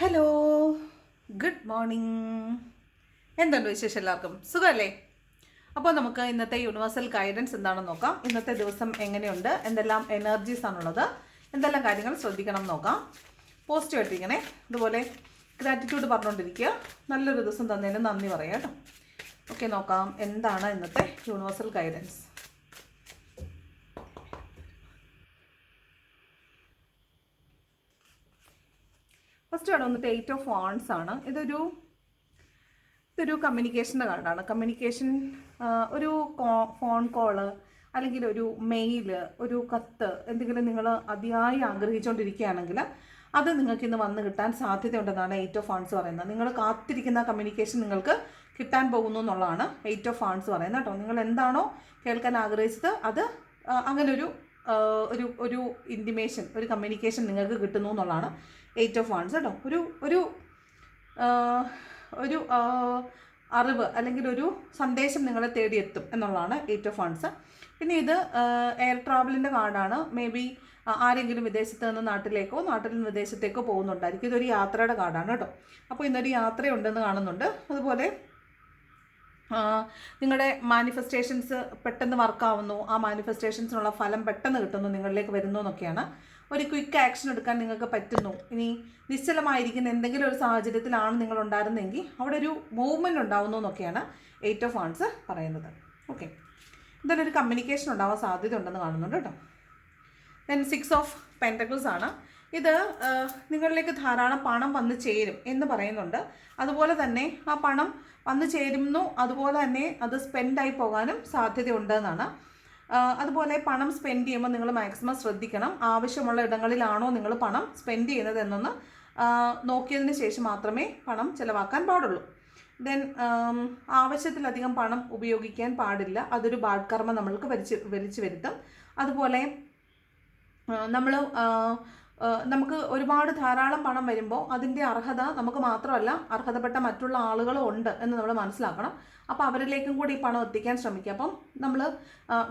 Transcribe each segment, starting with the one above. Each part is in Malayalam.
Hello, good morning. എന്തുണ്ട് വിശേഷം? എല്ലാവർക്കും സുഖമല്ലേ? അപ്പോൾ നമുക്ക് ഇന്നത്തെ യൂണിവേഴ്സൽ ഗൈഡൻസ് എന്താണെന്ന് നോക്കാം. ഇന്നത്തെ ദിവസം എങ്ങനെയുണ്ട്, എന്തെല്ലാം എനർജീസ് ആണുള്ളത്, എന്തെല്ലാം കാര്യങ്ങൾ ശ്രദ്ധിക്കണം നോക്കാം. പോസിറ്റീവ് ആയിട്ടിരിക്കണേ. അതുപോലെ ഗ്രാറ്റിറ്റ്യൂഡ് പറഞ്ഞുകൊണ്ടിരിക്കുക. നല്ലൊരു ദിവസം തന്നതിന് നന്ദി പറയാം കേട്ടോ. ഓക്കെ, നോക്കാം എന്താണ് ഇന്നത്തെ യൂണിവേഴ്സൽ ഗൈഡൻസ്. ഫസ്റ്റ് വേണം വന്നിട്ട് 8 ഓഫ് വാൺസ് ആണ്. ഇതൊരു കമ്മ്യൂണിക്കേഷൻ്റെ കാർഡാണ്. കമ്മ്യൂണിക്കേഷൻ, ഒരു ഫോൺ കോള് അല്ലെങ്കിൽ ഒരു മെയില്, ഒരു കത്ത്, എന്തെങ്കിലും നിങ്ങൾ അതിയായി ആഗ്രഹിച്ചുകൊണ്ടിരിക്കുകയാണെങ്കിൽ അത് നിങ്ങൾക്ക് ഇന്ന് വന്ന് കിട്ടാൻ സാധ്യതയുണ്ടെന്നാണ് 8 ഓഫ് വാൺസ് പറയുന്നത്. നിങ്ങൾ കാത്തിരിക്കുന്ന കമ്മ്യൂണിക്കേഷൻ നിങ്ങൾക്ക് കിട്ടാൻ പോകുന്നു എന്നുള്ളതാണ് 8 ഓഫ് വാൺസ് പറയുന്നത് കേട്ടോ. നിങ്ങൾ എന്താണോ കേൾക്കാൻ ആഗ്രഹിച്ചത് അത് അങ്ങനെ ഒരു ഇൻറ്റിമേഷൻ, ഒരു കമ്മ്യൂണിക്കേഷൻ നിങ്ങൾക്ക് കിട്ടുന്നു എന്നുള്ളതാണ് 8 ഓഫ് വാൺസ് കേട്ടോ. ഒരു അറിവ് അല്ലെങ്കിൽ ഒരു സന്ദേശം നിങ്ങളെ തേടിയെത്തും എന്നുള്ളതാണ് 8 ഓഫ് വാൺസ്. പിന്നെ ഇത് എയർ ട്രാവലിൻ്റെ കാർഡാണ്. മേ ബി ആരെങ്കിലും വിദേശത്ത് നിന്ന് നാട്ടിൽ നിന്ന് വിദേശത്തേക്കോ പോകുന്നുണ്ടായിരിക്കും. ഇതൊരു യാത്രയുടെ കാർഡാണ് കേട്ടോ. അപ്പോൾ ഇന്നൊരു യാത്രയുണ്ടെന്ന് കാണുന്നുണ്ട്. അതുപോലെ നിങ്ങളുടെ മാനിഫെസ്റ്റേഷൻസ് പെട്ടെന്ന് വർക്കാവുന്നു, ആ മാനിഫെസ്റ്റേഷൻസിനുള്ള ഫലം പെട്ടെന്ന് കിട്ടുന്നു, നിങ്ങളിലേക്ക് വരുന്നു എന്നൊക്കെയാണ്. ഒരു ക്വിക്ക് ആക്ഷൻ എടുക്കാൻ നിങ്ങൾക്ക് പറ്റുന്നു. ഇനി നിശ്ചലമായിരിക്കുന്ന എന്തെങ്കിലും ഒരു സാഹചര്യത്തിലാണ് നിങ്ങൾ ഉണ്ടായിരുന്നെങ്കിൽ അവിടെ ഒരു മൂവ്മെൻറ്റ് ഉണ്ടാവുന്നു എന്നൊക്കെയാണ് 8 ഓഫ് വാൺസ് പറയുന്നത്. ഓക്കെ, എന്തായാലും ഒരു കമ്മ്യൂണിക്കേഷൻ ഉണ്ടാവാൻ സാധ്യത ഉണ്ടെന്ന് കാണുന്നുണ്ട് കേട്ടോ. ദെൻ 6 ഓഫ് പെൻറ്റക്കിൾസ് ആണ്. ഇത് നിങ്ങളിലേക്ക് ധാരാളം പണം വന്നു ചേരും എന്ന് പറയുന്നുണ്ട്. അതുപോലെ തന്നെ ആ പണം വന്നു ചേരുന്നു, അതുപോലെ തന്നെ അത് സ്പെൻഡായി പോകാനും സാധ്യതയുണ്ടെന്നാണ്. അതുപോലെ പണം സ്പെൻഡ് ചെയ്യുമ്പോൾ നിങ്ങൾ മാക്സിമം ശ്രദ്ധിക്കണം. ആവശ്യമുള്ള ഇടങ്ങളിലാണോ നിങ്ങൾ പണം സ്പെൻഡ് ചെയ്യുന്നത് എന്നൊന്ന് നോക്കിയതിന് ശേഷം മാത്രമേ പണം ചിലവാക്കാൻ പാടുള്ളൂ. ദെൻ ആവശ്യത്തിലധികം പണം ഉപയോഗിക്കാൻ പാടില്ല. അതൊരു ബാഡ് കർമ്മ നമ്മൾക്ക് വലിച്ചു വരുത്തും. അതുപോലെ നമുക്ക് ഒരുപാട് ധാരാളം പണം വരുമ്പോൾ അതിൻ്റെ അർഹത നമുക്ക് മാത്രമല്ല, അർഹതപ്പെട്ട മറ്റുള്ള ആളുകളും ഉണ്ട് എന്ന് നമ്മൾ മനസ്സിലാക്കണം. അപ്പോൾ അവരിലേക്കും കൂടി ഈ പണം എത്തിക്കാൻ ശ്രമിക്കുക. അപ്പം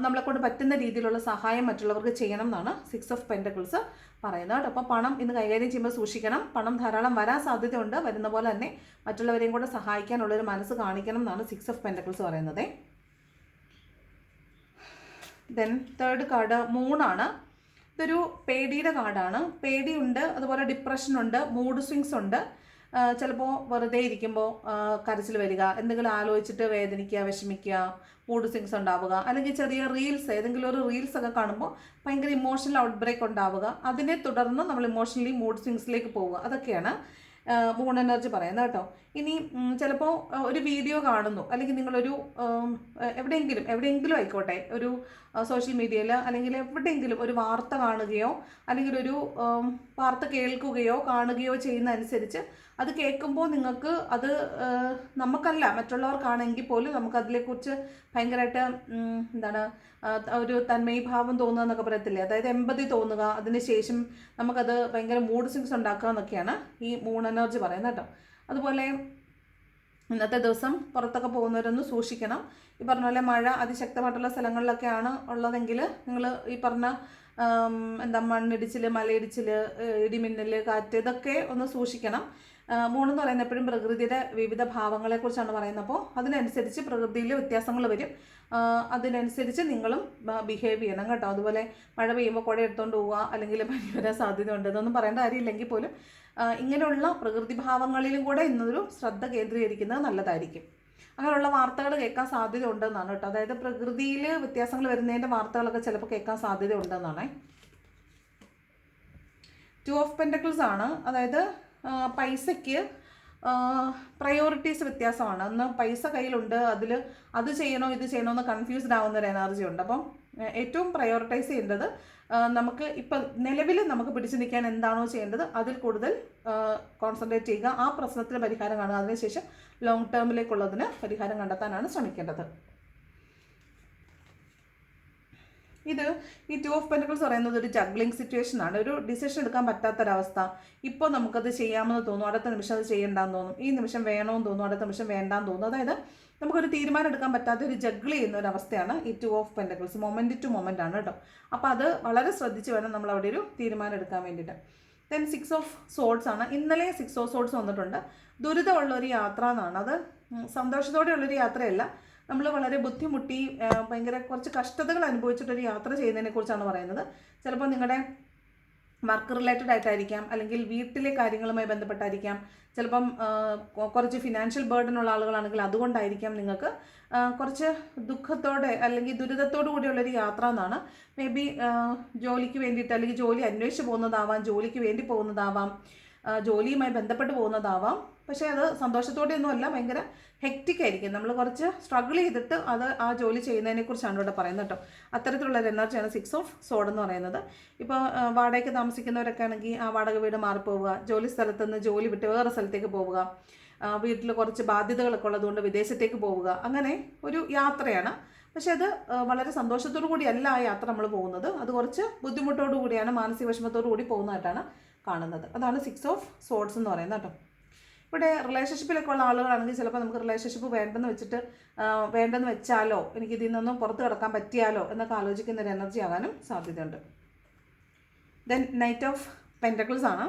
നമ്മളെക്കൊണ്ട് പറ്റുന്ന രീതിയിലുള്ള സഹായം മറ്റുള്ളവർക്ക് ചെയ്യണം എന്നാണ് 6 ഓഫ് പെൻറ്റക്കിൾസ് പറയുന്നത് കേട്ടോ. അപ്പോൾ പണം ഇന്ന് കൈകാര്യം ചെയ്യുമ്പോൾ സൂക്ഷിക്കണം. പണം ധാരാളം വരാൻ സാധ്യതയുണ്ട്. വരുന്ന പോലെ തന്നെ മറ്റുള്ളവരെയും കൂടെ സഹായിക്കാനുള്ളൊരു മനസ്സ് കാണിക്കണം എന്നാണ് 6 ഓഫ് പെൻറ്റക്കിൾസ് പറയുന്നത്. ദെൻ തേർഡ് കാർഡ് മൂണാണ്. ഇതൊരു പേടിയുടെ കാർഡാണ്. പേടിയുണ്ട്, അതുപോലെ ഡിപ്രഷനുണ്ട്, മൂഡ് സ്വിങ്സ് ഉണ്ട്. ചിലപ്പോൾ വെറുതെ ഇരിക്കുമ്പോൾ കരച്ചിൽ വരിക, എന്തെങ്കിലും ആലോചിച്ചിട്ട് വേദനിക്കുക, വിഷമിക്കുക, മൂഡ് സ്വിങ്സ് ഉണ്ടാവുക, അല്ലെങ്കിൽ ചെറിയ റീൽസ്, ഏതെങ്കിലും ഒരു റീൽസ് ഒക്കെ കാണുമ്പോൾ ഭയങ്കര ഇമോഷണൽ ഔട്ട് ബ്രേക്ക് ഉണ്ടാവുക, അതിനെ തുടർന്ന് നമ്മൾ ഇമോഷണലി മൂഡ് സ്വിങ്സിലേക്ക് പോവുക, അതൊക്കെയാണ് മൂൺ എനർജി പറയുന്നത് കേട്ടോ. ഇനി ചിലപ്പോൾ ഒരു വീഡിയോ കാണുന്നു, അല്ലെങ്കിൽ നിങ്ങളൊരു എവിടെയെങ്കിലും ആയിക്കോട്ടെ, ഒരു സോഷ്യൽ മീഡിയയിൽ അല്ലെങ്കിൽ എവിടെയെങ്കിലും ഒരു വാർത്ത കാണുകയോ അല്ലെങ്കിൽ ഒരു വാർത്ത കേൾക്കുകയോ കാണുകയോ ചെയ്യുന്നതനുസരിച്ച് അത് കേൾക്കുമ്പോൾ നിങ്ങൾക്ക് അത് നമുക്കല്ല മറ്റുള്ളവർക്കാണെങ്കിൽ പോലും നമുക്കതിനെക്കുറിച്ച് ഭയങ്കരമായിട്ട് ഒരു തന്മയീഭാവം തോന്നുക എന്നൊക്കെ പറയത്തില്ലേ, അതായത് എമ്പതി തോന്നുക, അതിനുശേഷം നമുക്കത് ഭയങ്കര മൂഡ് സ്വിങ്സ് ഉണ്ടാക്കുക എന്നൊക്കെയാണ് ഈ മൂൺ എനർജി പറയുന്നത് കേട്ടോ. അതുപോലെ ഇന്നത്തെ ദിവസം പുറത്തൊക്കെ പോകുന്നവരൊന്ന് സൂക്ഷിക്കണം. ഈ പറഞ്ഞ പോലെ മഴ അതിശക്തമായിട്ടുള്ള സ്ഥലങ്ങളിലൊക്കെയാണ് ഉള്ളതെങ്കിൽ നിങ്ങൾ ഈ പറഞ്ഞ മണ്ണിടിച്ചിൽ, മലയിടിച്ചിൽ, ഇടിമിന്നൽ, കാറ്റ്, ഇതൊക്കെ ഒന്ന് സൂക്ഷിക്കണം. മൂണെന്ന് പറയുന്നത് എപ്പോഴും പ്രകൃതിയുടെ വിവിധ ഭാവങ്ങളെക്കുറിച്ചാണ് പറയുന്നത്. അപ്പോൾ അതിനനുസരിച്ച് പ്രകൃതിയിൽ വ്യത്യാസങ്ങൾ വരും. അതിനനുസരിച്ച് നിങ്ങളും ബിഹേവ് ചെയ്യണം കേട്ടോ. അതുപോലെ മഴ പെയ്യുമ്പോൾ കുട എടുത്തുകൊണ്ട് പോവുക, അല്ലെങ്കിൽ പനി വരാൻ സാധ്യതയുണ്ട്, ഇതൊന്നും പറയേണ്ട കാര്യമില്ലെങ്കിൽ പോലും ഇങ്ങനെയുള്ള പ്രകൃതി ഭാവങ്ങളിലും കൂടെ ഇന്നൊരു ശ്രദ്ധ കേന്ദ്രീകരിക്കുന്നത് നല്ലതായിരിക്കും. അങ്ങനെയുള്ള വാർത്തകൾ കേൾക്കാൻ സാധ്യത ഉണ്ടെന്നാണ് കേട്ടോ. അതായത് പ്രകൃതിയിൽ വ്യത്യാസങ്ങൾ വരുന്നതിൻ്റെ വാർത്തകളൊക്കെ ചിലപ്പോൾ കേൾക്കാൻ സാധ്യത ഉണ്ടെന്നാണ്. 2 ഓഫ് പെൻറ്റക്കിൾസ് ആണ്. അതായത് പൈസയ്ക്ക് പ്രയോറിറ്റീസ് വ്യത്യാസമാണ്. അന്ന് പൈസ കയ്യിലുണ്ട്, അത് ചെയ്യണോ ഇത് ചെയ്യണോ എന്ന് കൺഫ്യൂസ്ഡ് ആവുന്നൊരു എനർജി ഉണ്ട്. അപ്പം ഏറ്റവും പ്രയോറിറ്റൈസ് ചെയ്യേണ്ടത് നമുക്ക് ഇപ്പം നിലവിൽ നമുക്ക് പിടിച്ചു നിൽക്കാൻ എന്താണോ ചെയ്യേണ്ടത് അതിൽ കൂടുതൽ കോൺസെൻട്രേറ്റ് ചെയ്യുക. ആ പ്രശ്നത്തിന് പരിഹാരം കാണുക. അതിനുശേഷം ലോങ് ടേമിലേക്കുള്ളതിന് പരിഹാരം കണ്ടെത്താനാണ് ശ്രമിക്കേണ്ടത്. ഇത് ഈ 2 ഓഫ് പെൻറ്റക്കിൾസ് പറയുന്നത് ഒരു ജഗ്ലിംഗ് സിറ്റുവേഷൻ ആണ്. ഒരു ഡിസിഷൻ എടുക്കാൻ പറ്റാത്തൊരവസ്ഥ. ഇപ്പോൾ നമുക്കത് ചെയ്യാമെന്ന് തോന്നും, അടുത്ത നിമിഷം അത് ചെയ്യേണ്ടെന്ന് തോന്നും. ഈ നിമിഷം വേണമെന്ന് തോന്നും, അടുത്ത നിമിഷം വേണ്ടാന്ന് തോന്നും. അതായത് നമുക്കൊരു തീരുമാനം എടുക്കാൻ പറ്റാത്ത ഒരു ജഗ്ൾ ചെയ്യുന്ന ഒരു അവസ്ഥയാണ് ഈ 2 of pentacles. Moment to moment ആണ് കേട്ടോ. അപ്പോൾ അത് വളരെ ശ്രദ്ധിച്ച് വേണം നമ്മൾ അവിടെ ഒരു തീരുമാനം എടുക്കാൻ വേണ്ടിയിട്ട്. ദെൻ 6 ഓഫ് സോഡ്സ് ആണ്. ഇന്നലെ 6 ഓഫ് സോഡ്സ് വന്നിട്ടുണ്ട്. ദുരിതമുള്ളൊരു യാത്ര എന്നാണ്. അത് സന്തോഷത്തോടെയുള്ളൊരു യാത്രയല്ല, നമ്മൾ വളരെ ബുദ്ധിമുട്ടി ഭയങ്കര കുറച്ച് കഷ്ടതകൾ അനുഭവിച്ചിട്ടൊരു യാത്ര ചെയ്യുന്നതിനെ കുറിച്ചാണ് പറയുന്നത്. ചിലപ്പോൾ നിങ്ങളുടെ വർക്ക് റിലേറ്റഡ് ആയിട്ടായിരിക്കാം, അല്ലെങ്കിൽ വീട്ടിലെ കാര്യങ്ങളുമായി ബന്ധപ്പെട്ടായിരിക്കാം, ചിലപ്പം കുറച്ച് ഫിനാൻഷ്യൽ ബേർഡൻ ഉള്ള ആളുകളാണെങ്കിൽ അതുകൊണ്ടായിരിക്കാം നിങ്ങൾക്ക് കുറച്ച് ദുഃഖത്തോടെ അല്ലെങ്കിൽ ദുരിതത്തോടു കൂടിയുള്ളൊരു യാത്ര എന്നാണ്. മേ ബി ജോലിക്ക് വേണ്ടിയിട്ട് അല്ലെങ്കിൽ ജോലി അന്വേഷിച്ച് പോകുന്നതാവാം, ജോലിക്ക് വേണ്ടി പോകുന്നതാവാം, ജോലിയുമായി ബന്ധപ്പെട്ട് പോകുന്നതാവാം. പക്ഷേ അത് സന്തോഷത്തോടെയൊന്നുമല്ല, ഭയങ്കര ഹെക്റ്റിക് ആയിരിക്കും. നമ്മൾ കുറച്ച് സ്ട്രഗിൾ ചെയ്തിട്ട് ആ ജോലി ചെയ്യുന്നതിനെക്കുറിച്ചാണ് ഇവിടെ പറയുന്നത് കേട്ടോ. അത്തരത്തിലുള്ളൊരു എനർജിയാണ് 6 ഓഫ് സോഡ് എന്ന് പറയുന്നത്. ഇപ്പോൾ വാടകയ്ക്ക് താമസിക്കുന്നവരൊക്കെ ആണെങ്കിൽ ആ വാടക വീട് മാറിപ്പോവുക, ജോലി സ്ഥലത്ത് നിന്ന് ജോലി വിട്ട് വേറെ സ്ഥലത്തേക്ക് പോവുക, വീട്ടിൽ കുറച്ച് ബാധ്യതകളൊക്കെ ഉള്ളതുകൊണ്ട് വിദേശത്തേക്ക് പോവുക, അങ്ങനെ ഒരു യാത്രയാണ്. പക്ഷേ അത് വളരെ സന്തോഷത്തോടു കൂടിയല്ല ആ യാത്ര നമ്മൾ പോകുന്നത്. അത് കുറച്ച് ബുദ്ധിമുട്ടോടു കൂടിയാണ്, മാനസിക വിഷമത്തോടു കൂടി പോകുന്നതായിട്ടാണ് കാണുന്നത്. അതാണ് 6 ഓഫ് സോഡ്സ് എന്ന് പറയുന്നത് കേട്ടോ. ഇവിടെ റിലേഷൻഷിപ്പിലൊക്കെ ഉള്ള ആളുകളാണെങ്കിൽ ചിലപ്പോൾ നമുക്ക് റിലേഷൻഷിപ്പ് വേണ്ടെന്ന് വെച്ചാലോ, എനിക്ക് ഇതിൽ നിന്നും പുറത്ത് കിടക്കാൻ പറ്റിയാലോ എന്നൊക്കെ ആലോചിക്കുന്ന ഒരു എനർജി ആകാനും സാധ്യതയുണ്ട്. ദെൻ നൈറ്റ് ഓഫ് പെൻറ്റക്കിൾസ് ആണ്.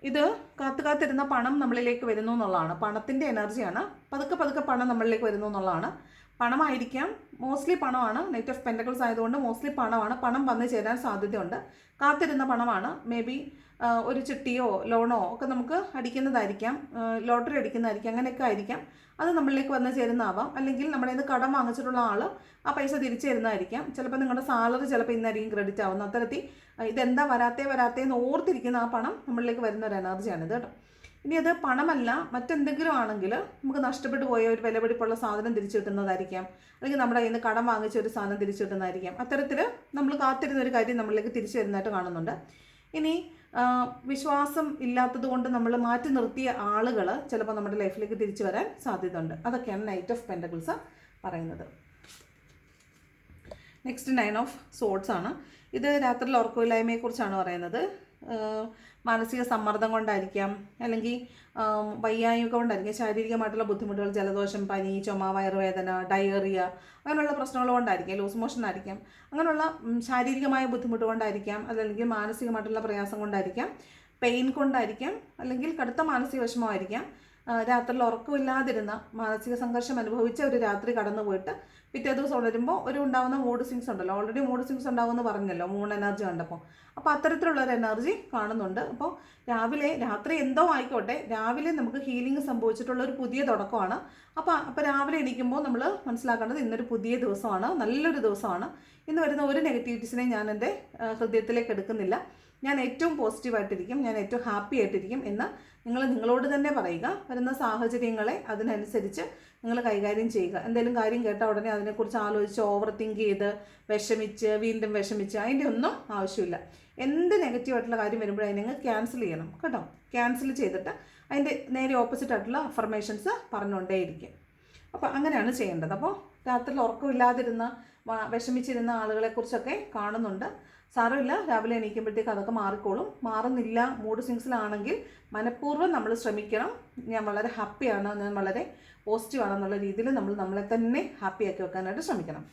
ഇത് കാത്തിരുന്ന പണം നമ്മളിലേക്ക് വരുന്നു എന്നുള്ളതാണ്. പണത്തിൻ്റെ എനർജിയാണ്. പതുക്കെ പണം നമ്മളിലേക്ക് വരുന്നു എന്നുള്ളതാണ്. പണമായിരിക്കാം, മോസ്റ്റ്ലി പണമാണ്. നൈറ്റ് ഓഫ് പെൻറ്റക്കിൾസ് ആയതുകൊണ്ട് മോസ്റ്റ്ലി പണമാണ്. പണം വന്നു ചേരാൻ സാധ്യതയുണ്ട്. കാത്തിരുന്ന പണമാണ്. മേ ബി ഒരു ചിട്ടിയോ ലോണോ ഒക്കെ നമുക്ക് അടിക്കുന്നതായിരിക്കാം, ലോട്ടറി അടിക്കുന്നതായിരിക്കാം, അങ്ങനെയൊക്കെ ആയിരിക്കാം. അത് നമ്മളിലേക്ക് വന്ന് ചേരുന്നതാവാം. അല്ലെങ്കിൽ നമ്മുടെ നിന്ന് കടം വാങ്ങിച്ചിട്ടുള്ള ആൾ ആ പൈസ തിരിച്ചു തരുന്നതായിരിക്കാം. ചിലപ്പോൾ നിങ്ങളുടെ സാലറി ചിലപ്പോൾ ഇന്നായിരിക്കും ക്രെഡിറ്റ് ആവുന്നത്. അത്തരത്തിൽ ഇതെന്താ വരാത്തേന്ന് ഓർത്തിരിക്കുന്ന ആ പണം നമ്മളിലേക്ക് വരുന്ന ഒരു എനർജിയാണിത് കേട്ടോ. ഇനി അത് പണമല്ല, മറ്റെന്തെങ്കിലും ആണെങ്കിൽ നമുക്ക് നഷ്ടപ്പെട്ടു പോയ ഒരു വിലപിടിപ്പുള്ള സാധനം തിരിച്ചു കിട്ടുന്നതായിരിക്കാം, അല്ലെങ്കിൽ നമ്മുടെ കയ്യിൽ നിന്ന് കടം വാങ്ങിച്ച ഒരു സാധനം തിരിച്ചു കിട്ടുന്നതായിരിക്കാം. അത്തരത്തിൽ നമ്മൾ കാത്തിരുന്നൊരു കാര്യം നമ്മളിലേക്ക് തിരിച്ചു വരുന്നതായിട്ട് കാണുന്നുണ്ട്. ഇനി വിശ്വാസം ഇല്ലാത്തത് കൊണ്ട് നമ്മൾ മാറ്റി നിർത്തിയ ആളുകൾ ചിലപ്പോൾ നമ്മുടെ ലൈഫിലേക്ക് തിരിച്ചു വരാൻ സാധ്യതയുണ്ട്. അതൊക്കെയാണ് നൈറ്റ് ഓഫ് പെൻറ്റക്കിൾസ് പറയുന്നത്. നെക്സ്റ്റ് 9 ഓഫ് സോഡ്സ് ആണ്. ഇത് രാത്രിയിൽ ഉറക്കമില്ലായ്മയെക്കുറിച്ചാണ് പറയുന്നത്. മാനസിക സമ്മർദ്ദം കൊണ്ടായിരിക്കാം, അല്ലെങ്കിൽ വയ്യായ്മ കൊണ്ടായിരിക്കാം, ശാരീരികമായിട്ടുള്ള ബുദ്ധിമുട്ടുകൾ, ജലദോഷം, പനി, ചുമ, വയറുവേദന, ഡയറിയ, അങ്ങനെയുള്ള പ്രശ്നങ്ങൾ കൊണ്ടായിരിക്കാം, ലൂസ് മോഷൻ ആയിരിക്കാം, അങ്ങനെയുള്ള ശാരീരികമായ ബുദ്ധിമുട്ട് കൊണ്ടായിരിക്കാം, അതല്ലെങ്കിൽ മാനസികമായിട്ടുള്ള പ്രയാസം കൊണ്ടായിരിക്കാം, പെയിൻ കൊണ്ടായിരിക്കാം, അല്ലെങ്കിൽ കടുത്ത മാനസിക വിഷമമായിരിക്കാം. രാത്രിയിൽ ഉറക്കമില്ലാതിരുന്ന മാനസിക സംഘർഷം അനുഭവിച്ച ഒരു രാത്രി കടന്നു പോയിട്ട് പിറ്റേ ദിവസം ഉണരുമ്പോൾ ഉണ്ടാകുന്ന മൂഡ് സ്വിങ്സ് ഉണ്ടല്ലോ, ഓൾറെഡി മൂഡ് സ്വിങ്സ് ഉണ്ടാകുമെന്ന് പറഞ്ഞല്ലോ മൂൺ എനർജി കണ്ടപ്പോൾ. അപ്പോൾ അത്തരത്തിലുള്ളൊരു എനർജി കാണുന്നുണ്ട്. അപ്പോൾ രാത്രി എന്തോ ആയിക്കോട്ടെ, രാവിലെ നമുക്ക് ഹീലിംഗ് സംഭവിച്ചിട്ടുള്ള ഒരു പുതിയ തുടക്കമാണ്. അപ്പോൾ രാവിലെ എണീക്കുമ്പോൾ നമ്മൾ മനസ്സിലാക്കേണ്ടത് ഇന്നൊരു പുതിയ ദിവസമാണ്, നല്ലൊരു ദിവസമാണ്. ഇന്ന് വരുന്ന ഒരു നെഗറ്റിവിറ്റീസിനെ ഞാൻ എൻ്റെ ഹൃദയത്തിലേക്ക് എടുക്കുന്നില്ല. ഞാൻ ഏറ്റവും പോസിറ്റീവായിട്ടിരിക്കും, ഞാൻ ഏറ്റവും ഹാപ്പി ആയിട്ടിരിക്കും എന്ന് നിങ്ങളോട് തന്നെ പറയുക. വരുന്ന സാഹചര്യങ്ങളെ അതിനനുസരിച്ച് നിങ്ങൾ കൈകാര്യം ചെയ്യുക. എന്തെങ്കിലും കാര്യം കേട്ടാൽ ഉടനെ അതിനെക്കുറിച്ച് ആലോചിച്ച് ഓവർ തിങ്ക് ചെയ്ത് വീണ്ടും വിഷമിച്ച് അതിൻ്റെ ഒന്നും ആവശ്യമില്ല. എന്ത് നെഗറ്റീവായിട്ടുള്ള കാര്യം വരുമ്പോഴും അതിനെ ക്യാൻസൽ ചെയ്യണം കേട്ടോ. ക്യാൻസൽ ചെയ്തിട്ട് അതിൻ്റെ നേരെ ഓപ്പോസിറ്റ് ആയിട്ടുള്ള അഫർമേഷൻസ് പറഞ്ഞുകൊണ്ടേയിരിക്കും. അപ്പോൾ അങ്ങനെയാണ് ചെയ്യേണ്ടത്. അപ്പോൾ രാത്രിയിൽ ഉറക്കമില്ലാതിരുന്ന വിഷമിച്ചിരുന്ന ആളുകളെക്കുറിച്ചൊക്കെ കാണുന്നുണ്ട്. സാരമില്ല, രാവിലെ എണീക്കുമ്പോഴത്തേക്ക് അതൊക്കെ മാറിക്കോളും. മാറുന്നില്ല, മൂഡ് സ്വിങ്സിലാണെങ്കിൽ മനഃപൂർവ്വം നമ്മൾ ശ്രമിക്കണം. ഞാൻ വളരെ ഹാപ്പിയാണ്, ഞാൻ വളരെ പോസിറ്റീവാണെന്നുള്ള രീതിയിൽ നമ്മൾ നമ്മളെ തന്നെ ഹാപ്പിയാക്കി വെക്കാനായിട്ട് ശ്രമിക്കണം.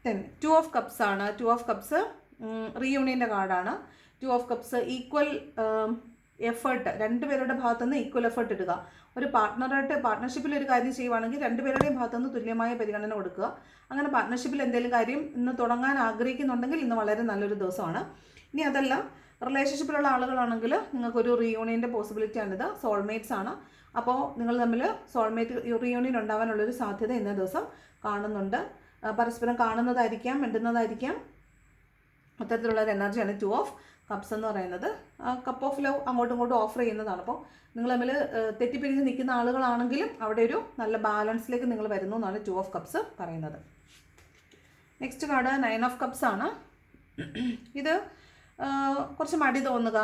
2 ഓഫ് കപ്സ് ആണ്. 2 ഓഫ് കപ്സ് റീയൂണിയൻ്റെ കാർഡാണ്. 2 ഓഫ് കപ്സ് ഈക്വൽ എഫേർട്ട്, രണ്ടുപേരുടെ ഭാഗത്തുനിന്ന് ഈക്വൽ എഫേർട്ട് ഇടുക. ഒരു പാർട്ട്ണർഷിപ്പിൽ ഒരു കാര്യം ചെയ്യുവാണെങ്കിൽ രണ്ടുപേരുടെയും ഭാഗത്തുനിന്ന് തുല്യമായ പരിഗണന കൊടുക്കുക. അങ്ങനെ പാർട്ട്ണർഷിപ്പിൽ എന്തെങ്കിലും കാര്യം ഇന്ന് തുടങ്ങാൻ ആഗ്രഹിക്കുന്നുണ്ടെങ്കിൽ ഇന്ന് വളരെ നല്ലൊരു ദിവസമാണ്. ഇനി അതല്ല, റിലേഷൻഷിപ്പിലുള്ള ആളുകളാണെങ്കിൽ നിങ്ങൾക്കൊരു റീയൂണിയൻ്റെ പോസിബിലിറ്റിയാണിത്. സോൾമേറ്റ്സ് ആണ്. അപ്പോൾ നിങ്ങൾ തമ്മിൽ റീയൂണിയൻ ഉണ്ടാവാനുള്ളൊരു സാധ്യത ഇന്നേ ദിവസം കാണുന്നുണ്ട്. പരസ്പരം കാണുന്നതായിരിക്കാം, മിണ്ടുന്നതായിരിക്കാം. അത്തരത്തിലുള്ളൊരു എനർജിയാണ് 2 ഓഫ് കപ്സ് എന്ന് പറയുന്നത്. കപ്പ് ഓഫ് ലവ് അങ്ങോട്ടും ഇങ്ങോട്ടും ഓഫർ ചെയ്യുന്നതാണ്. അപ്പോൾ നിങ്ങൾ തമ്മിൽ തെറ്റിപ്പിരിഞ്ഞ് നിൽക്കുന്ന ആളുകളാണെങ്കിലും അവിടെ ഒരു നല്ല ബാലൻസിലേക്ക് നിങ്ങൾ വരുന്നു എന്നാണ് 2 ഓഫ് കപ്സ് പറയുന്നത്. നെക്സ്റ്റ് കാർഡ് 9 ഓഫ് കപ്സ് ആണ്. ഇത് കുറച്ച് മടി തോന്നുക,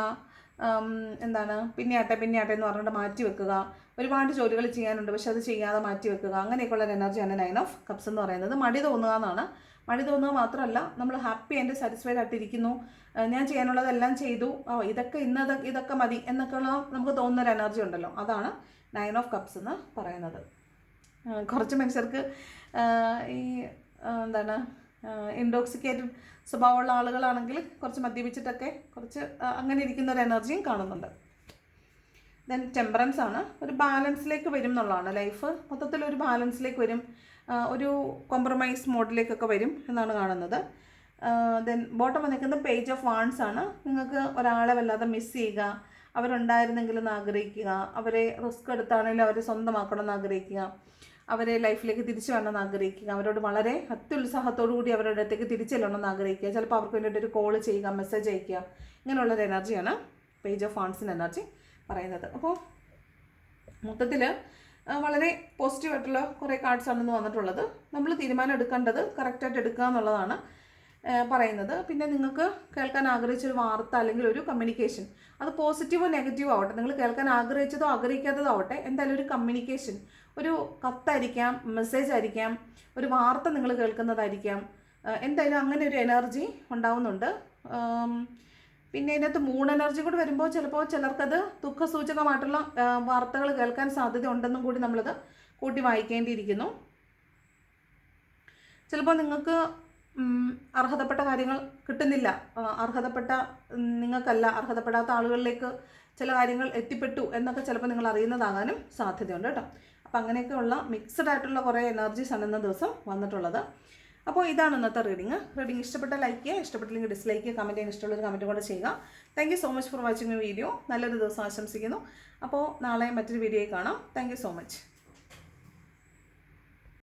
പിന്നെയാട്ടെ എന്ന് പറഞ്ഞിട്ട് മാറ്റി വെക്കുക. ഒരുപാട് ജോലികൾ ചെയ്യാനുണ്ട്, പക്ഷെ അത് ചെയ്യാതെ മാറ്റി വെക്കുക. അങ്ങനെയൊക്കെയുള്ള ഒരു എനർജിയാണ് 9 ഓഫ് കപ്സ് എന്ന് പറയുന്നത്. മടി തോന്നുക എന്നാണ്. മടി തോന്നുക മാത്രമല്ല, നമ്മൾ ഹാപ്പി ആൻഡ് സാറ്റിസ്ഫൈഡ് ആയിട്ടിരിക്കുന്നു, ഞാൻ ചെയ്യാനുള്ളതെല്ലാം ചെയ്തു, ഇതൊക്കെ മതി എന്നൊക്കെയുള്ള നമുക്ക് തോന്നുന്നൊരു എനർജി ഉണ്ടല്ലോ, അതാണ് 9 ഓഫ് കപ്സ് എന്ന് പറയുന്നത്. കുറച്ച് മനുഷ്യർക്ക് ഈ ഇൻടോക്സിക്കേറ്റഡ് സ്വഭാവമുള്ള ആളുകളാണെങ്കിൽ കുറച്ച് മദ്യപിച്ചിട്ടൊക്കെ കുറച്ച് അങ്ങനെ ഇരിക്കുന്ന ഒരു എനർജിയും കാണുന്നുണ്ട്. ദെൻ ടെമ്പറൻസ് ആണ്, ഒരു ബാലൻസിലേക്ക് വരും എന്നുള്ളതാണ്. ലൈഫ് മൊത്തത്തിലൊരു ബാലൻസിലേക്ക് വരും, ഒരു കോംപ്രമൈസ് മോഡിലേക്കൊക്കെ വരും എന്നാണ് കാണുന്നത്. ദെൻ ബോട്ടം വന്നിരിക്കുന്ന പേജ് ഓഫ് വാൺസ് ആണ്. നിങ്ങൾക്ക് ഒരാളെ വല്ലാതെ മിസ് ചെയ്യുക, അവരുണ്ടായിരുന്നെങ്കിലെന്ന് ആഗ്രഹിക്കുക, അവരെ റിസ്ക് എടുത്താണെങ്കിലും അവരെ സ്വന്തമാക്കണമെന്ന് ആഗ്രഹിക്കുക, അവരെ ലൈഫിലേക്ക് തിരിച്ചു വരണമെന്ന് ആഗ്രഹിക്കുക, അവരോട് വളരെ അത്യുത്സാഹത്തോടു കൂടി അവരുടെ അടുത്തേക്ക് തിരിച്ചു ചെല്ലണമെന്ന് ആഗ്രഹിക്കുക, ചിലപ്പോൾ അവർക്ക് വേണ്ടിയിട്ട് ഒരു കോൾ ചെയ്യുക, മെസ്സേജ് അയക്കുക, ഇങ്ങനെയുള്ളൊരു എനർജിയാണ് പേജ് ഓഫ് വാൺസിൻ്റെ എനർജി പറയുന്നത്. അപ്പോൾ മൊത്തത്തിൽ വളരെ പോസിറ്റീവായിട്ടുള്ള കുറേ കാർഡ്സ് ആണെന്ന് വന്നിട്ടുള്ളത്. നമ്മൾ തീരുമാനം എടുക്കേണ്ടത് കറക്റ്റായിട്ട് എടുക്കുക എന്നുള്ളതാണ് പറയുന്നത്. പിന്നെ നിങ്ങൾക്ക് കേൾക്കാൻ ആഗ്രഹിച്ചൊരു വാർത്ത അല്ലെങ്കിൽ ഒരു കമ്മ്യൂണിക്കേഷൻ, അത് പോസിറ്റീവോ നെഗറ്റീവോ ആവട്ടെ, നിങ്ങൾ കേൾക്കാൻ ആഗ്രഹിച്ചതോ ആഗ്രഹിക്കാത്തതോ ആവട്ടെ, എന്തായാലും ഒരു കമ്മ്യൂണിക്കേഷൻ, ഒരു കത്തായിരിക്കാം, മെസ്സേജ് ആയിരിക്കാം, ഒരു വാർത്ത നിങ്ങൾ കേൾക്കുന്നതായിരിക്കാം, എന്തായാലും അങ്ങനെ ഒരു എനർജി ഉണ്ടാവുന്നുണ്ട്. പിന്നെ ഇതിനകത്ത് മൂൺ എനർജി കൂടി വരുമ്പോൾ ചിലപ്പോൾ ചിലർക്കത് ദുഃഖസൂചകമായിട്ടുള്ള വാർത്തകൾ കേൾക്കാൻ സാധ്യത ഉണ്ടെന്നും കൂടി നമ്മളത് കൂട്ടി വായിക്കേണ്ടിയിരിക്കുന്നു. ചിലപ്പോൾ നിങ്ങൾക്ക് അർഹതപ്പെട്ട കാര്യങ്ങൾ കിട്ടുന്നില്ല, നിങ്ങൾക്കല്ല അർഹതപ്പെടാത്ത ആളുകളിലേക്ക് ചില കാര്യങ്ങൾ എത്തിപ്പെട്ടു എന്നൊക്കെ ചിലപ്പോൾ നിങ്ങൾ അറിയുന്നതാകാനും സാധ്യതയുണ്ട് കേട്ടോ. അപ്പോൾ അങ്ങനെയൊക്കെയുള്ള മിക്സഡ് ആയിട്ടുള്ള കുറേ എനർജീസ് ആണ് ഇന്ന ദിവസം വന്നിട്ടുള്ളത്. അപ്പോൾ ഇതാണ് ഇന്നത്തെ റീഡിങ്. ഇഷ്ടപ്പെട്ട ലൈക്ക് ചെയ്യുക, ഇഷ്ടപ്പെട്ടില്ലെങ്കിൽ ഡിസ്ലൈക്ക് ചെയ്യുക, കമൻറ്റ് ചെയ്യാൻ ഇഷ്ടമുള്ളൊരു കമൻറ്റ് കൂടെ ചെയ്യുക. Thank you so much for watching video. നല്ലൊരു ദിവസം ആശംസിക്കുന്നു. അപ്പോൾ നാളെ മറ്റൊരു വീഡിയോയിൽ കാണാം. Thank you so much.